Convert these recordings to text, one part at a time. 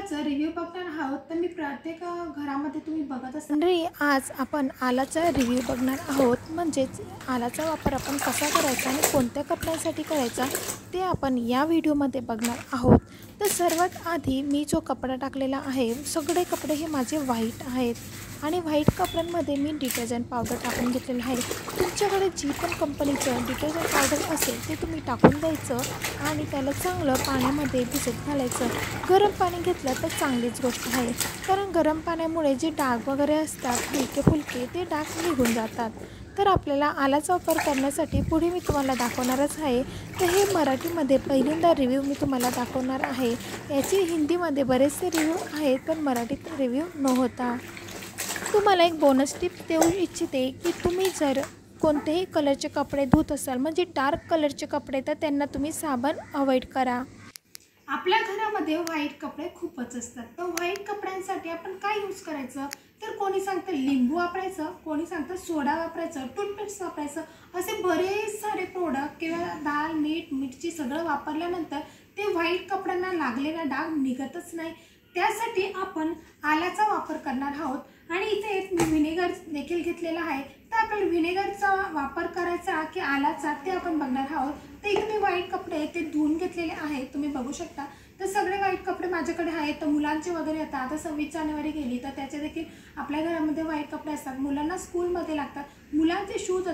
आलाचा review बघणार आहोत। तर मी प्रत्येक घरामध्ये तुम्ही बघत असाल। मंडळी, आज आपण आलाचा रिव्ह्यू बघणार आहोत। म्हणजेच आलाचा वापर आपण कसा करायचा आणि कोणत्या कपड्यांसाठी करायचा ते आपण या व्हिडिओमध्ये बघणार आहोत। तर सर्वात आधी मी जो कपडा टाकलेला आहे, सगळे कपडे हे माझे व्हाईट आहेत आणि व्हाईट कपड्यांमध्ये मी डिटर्जंट पावडर टाकून घेतलेलं आहे। तुमच्याकडे जी पण कंपनीचं डिटर्जंट पावडर असेल ते तुम्ही टाकून द्यायचं आणि त्याला चांगलं पाण्यामध्ये भिजत घालायचं। गरम पाणी घेतलं तर चांगलीच गोष्ट आहे, कारण गरम पाण्यामुळे जे डाग वगैरे असतात हलके फुलके ते डाग निघून जातात। तर आपल्याला आलाचा वापर करण्यासाठी पुढे मी तुम्हाला दाखवणारच आहे। तर हे मराठीमध्ये पहिल्यांदा रिव्ह्यू मी तुम्हाला दाखवणार आहे। याची हिंदीमध्ये बरेचसे रिव्ह्यू आहेत, पण मराठीत रिव्ह्यू नव्हता। तुम्हाला एक बोनस टिप देऊ इच्छिते की तुम्ही जर कोणत्याही कलरचे कपडे धुत असाल, म्हणजे डार्क कलरचे कपडे, तर त्यांना तुम्ही साबण अवॉइड करा। आपल्या घरामध्ये व्हाईट कपडे खूपच असतात। तर व्हाईट कपड्यांसाठी आपण काय यूज करायचं, तर कोणी सांगतं लिंबू वापरायचं, कोणी सांगतं सोडा वापरायचं, टूथपेस्ट वापरायचं। असे बरेच सारे प्रोडक्ट किंवा दाल मीठ मिरची सगळं वापरल्यानंतर ते व्हाईट कपड्यांना लागलेला डाग निघतच नाही। त्यासाठी आपण आल्याचा वापर करणार आहोत आणि इथे एक व्हिनेगर देखील घेतलेला आहे। तर आपल्याला व्हिनेगरचा वापर करायचा की आल्याचा ते आपण बघणार आहोत। तर इथे मी व्हाईट कपडे ते धुवून घेतलेले आहेत, तुम्ही बघू शकता। तर सगळे व्हाईट कपडे माझ्याकडे आहेत। तर मुलांचे वगैरे आता 26 जानेवारी गेली तर त्याचे देखील आपल्या घरामध्ये व्हाईट कपडे असतात। मुलांना स्कूलमध्ये लागतात, मुलांचे शूज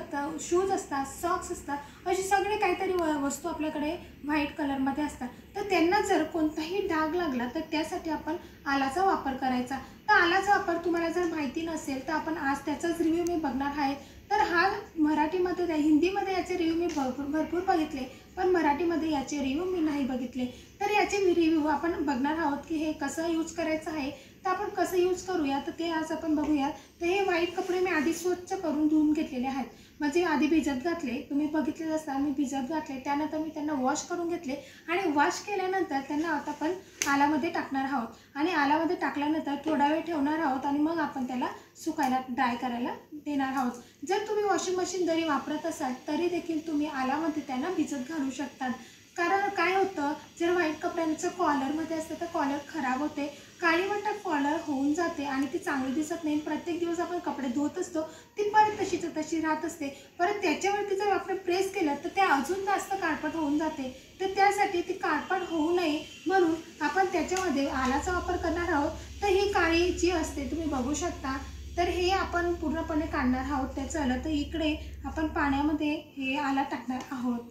असतात, सॉक्स असतात, अशी सगळे काहीतरी वस्तू आपल्याकडे व्हाईट कलरमध्ये असतात। तर त्यांना जर कोणताही डाग लागला तर त्यासाठी आपण आलाचा वापर करायचा। तर आलाचा वापर तुम्हाला जर माहिती नसेल तर आपण आज त्याचाच रिव्ह्यू मी बघणार आहे। तर हा मराठीमध्ये हिंदीमध्ये याचे रिव्ह्यू मी भरपूर बघितले, पण मराठीमध्ये याचे रिव्ह्यू मी नाही बघितले। तर याचे रिव्ह्यू आपण बघणार आहोत की हे कसं यूज करायचं आहे। तर आपण कसं यूज करूया तर ते आज आपण बघूया। तर हे व्हाईट कपडे मी आधी स्वच्छ करून धुवून घेतलेले आहेत, म्हणजे आधी भिजत घातले, तुम्ही बघितलेच असता मी भिजत घातले, त्यानंतर मी त्यांना वॉश करून घेतले आणि वॉश केल्यानंतर त्यांना आता आपण आलामध्ये टाकणार आहोत आणि आलामध्ये टाकल्यानंतर थोडा वेळ ठेवणार आहोत आणि मग आपण त्याला सुकायला ड्राय करायला देणार आहोत। जर तुम्ही वॉशिंग मशीन जरी वापरत असाल तरी देखील तुम्ही आलामध्ये त्यांना भिजत घालू शकतात। कारण काय होतं, जर व्हाईट कपड्यांचं कॉलरमध्ये असतं तर कॉलर खराब होते, काळीवटक कॉलर होऊन जाते आणि ती चांगली दिसत नाही। प्रत्येक दिवस आपण कपडे धुत असतो, ती परत तशीच तशी राहत असते। परत त्याच्यावरती जर आपण प्रेस केलं तर ते अजून जास्त काळपट होऊन जाते। तर त्यासाठी ती काळपट होऊ नये म्हणून आपण त्याच्यामध्ये आलाचा वापर करणार आहोत। तर ही काळी जी असते तुम्ही बघू शकता, तर हे आपण पूर्णपणे काढणार आहोत त्याचं आलं। तर इकडे आपण पाण्यामध्ये हे आला टाकणार आहोत।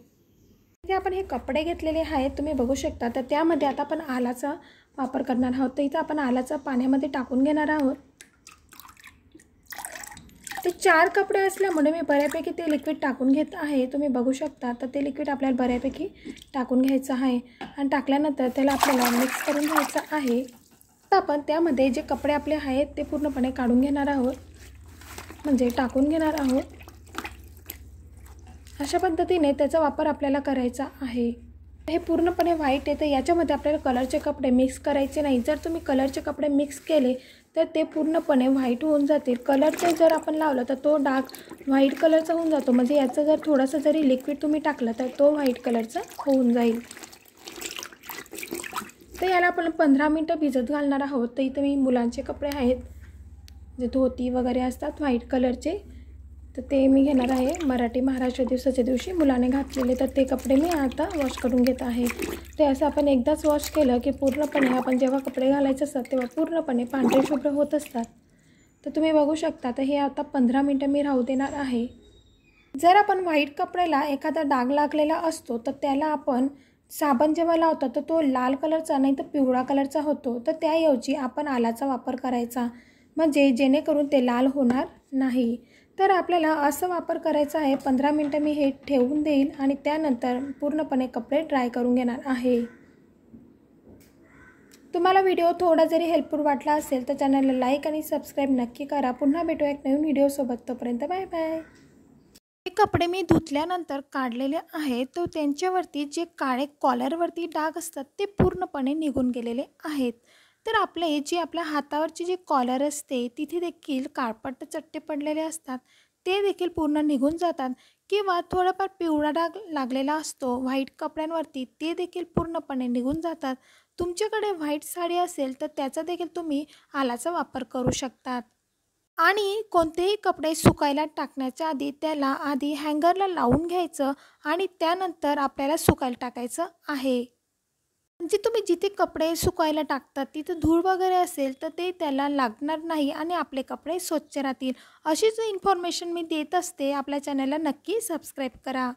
इथे आपण हे कपडे घेतलेले आहेत, तुम्ही बघू शकता। तर त्यामध्ये आता आपण आलाचा वापर करणार आहोत। तर इथं आपण आलाचा पाण्यामध्ये टाकून घेणार आहोत। ते 4 कपडे असल्यामुळे मी बऱ्यापैकी ते लिक्विड टाकून घेत आहे, तुम्ही बघू शकता। तर ते लिक्विड आपल्याला बऱ्यापैकी टाकून घ्यायचं आहे आणि टाकल्यानंतर त्याला आपल्याला मिक्स करून घ्यायचं आहे। आता आपण त्यामध्ये जे कपडे आपले आहेत ते पूर्णपणे काढून घेणार आहोत, म्हणजे टाकून घेणार आहोत। अशा पद्धतीने त्याचा वापर आपल्याला करायचा आहे। हे पूर्णपणे व्हाईट आहे, तर याच्यामध्ये आपल्याला कलरचे कपडे मिक्स करायचे नाही। जर तुम्ही कलरचे कपडे मिक्स केले तर ते पूर्णपणे व्हाईट होऊन जातील। कलरचे जर आपण लावलं तर तो डाग व्हाईट कलरचा होऊन जातो, म्हणजे याचं जर थोडंसं जरी लिक्विड तुम्ही टाकलं तर तो व्हाईट कलरचा होऊन जाईल। तर याला आपण 15 मिनटं भिजत घालणार आहोत। तर इथे मी मुलांचे कपडे आहेत, जे धोती वगैरे असतात व्हाईट कलरचे, तर ते मी घेणार आहे। मराठी महाराष्ट्र दिवसाच्या दिवशी मुलाने घातलेले, तर ते कपडे मी आता वॉश करून घेत आहे। ते असं आपण एकदाच वॉश केलं की पूर्णपणे आपण जेव्हा कपडे घालायचे असतात तेव्हा पूर्णपणे पांढरे शुभ्र होत असतात। तर तुम्ही बघू शकता। तर हे आता 15 मिनटं मी राहू देणार आहे। जर आपण व्हाईट कपड्याला एखादा डाग लागलेला असतो तर त्याला आपण साबण जेव्हा लावतो तर तो लाल कलरचा नाही तर पिवळा कलरचा होतो। तर त्याऐवजी आपण आलाचा वापर करायचा, म्हणजे जेणेकरून ते लाल होणार नाही। तर आपल्याला असं वापर करायचा आहे। 15 मिनटं मी हे ठेवून देईल आणि त्यानंतर पूर्णपणे कपडे ड्राय करून घेणार आहे। तुम्हाला व्हिडिओ थोडा जरी हेल्पफुल वाटला असेल तर चॅनलला लाईक आणि सबस्क्राईब नक्की करा। पुन्हा भेटूया एक नवीन व्हिडिओसोबत, तोपर्यंत बाय बाय। हे कपडे मी धुतल्यानंतर काढलेले आहेत, तर त्यांच्यावरती जे काळे कॉलरवरती डाग असतात ते पूर्णपणे निघून गेलेले आहेत। तर आपले जे आपल्या हातावरची जी कॉलर असते तिथे देखील काळपट चट्टे पडलेले असतात, ते देखील पूर्ण निघून जातात। किंवा थोडाफार पिवळा डाग लागलेला असतो व्हाईट कपड्यांवरती, ते देखील पूर्णपणे निघून जातात। तुमच्याकडे व्हाईट साडी असेल तर त्याचा देखील तुम्ही आलाचा वापर करू शकतात. आणि कोणतेही कपडे सुकायला टाकण्याच्या आधी त्याला आधी हँगरला लावून घ्यायचं आणि त्यानंतर आपल्याला सुकायला टाकायचं आहे. म्हणजे तुम्ही जिथे कपडे सुकायला टाकतात तिथे धूळ वगैरे असेल तर ते त्याला लागणार नाही आणि आपले कपडे स्वच्छ राहतील. अशीच इन्फॉर्मेशन मी देत असते. आपल्या चॅनलला नक्की सबस्क्राईब करा.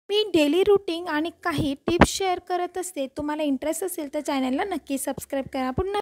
मी डेली रूटीन आणि काही टिप्स शेअर करत असते. तुम्हाला इंटरेस्ट असेल तर चॅनलला नक्की सबस्क्राईब करा. पुन्हा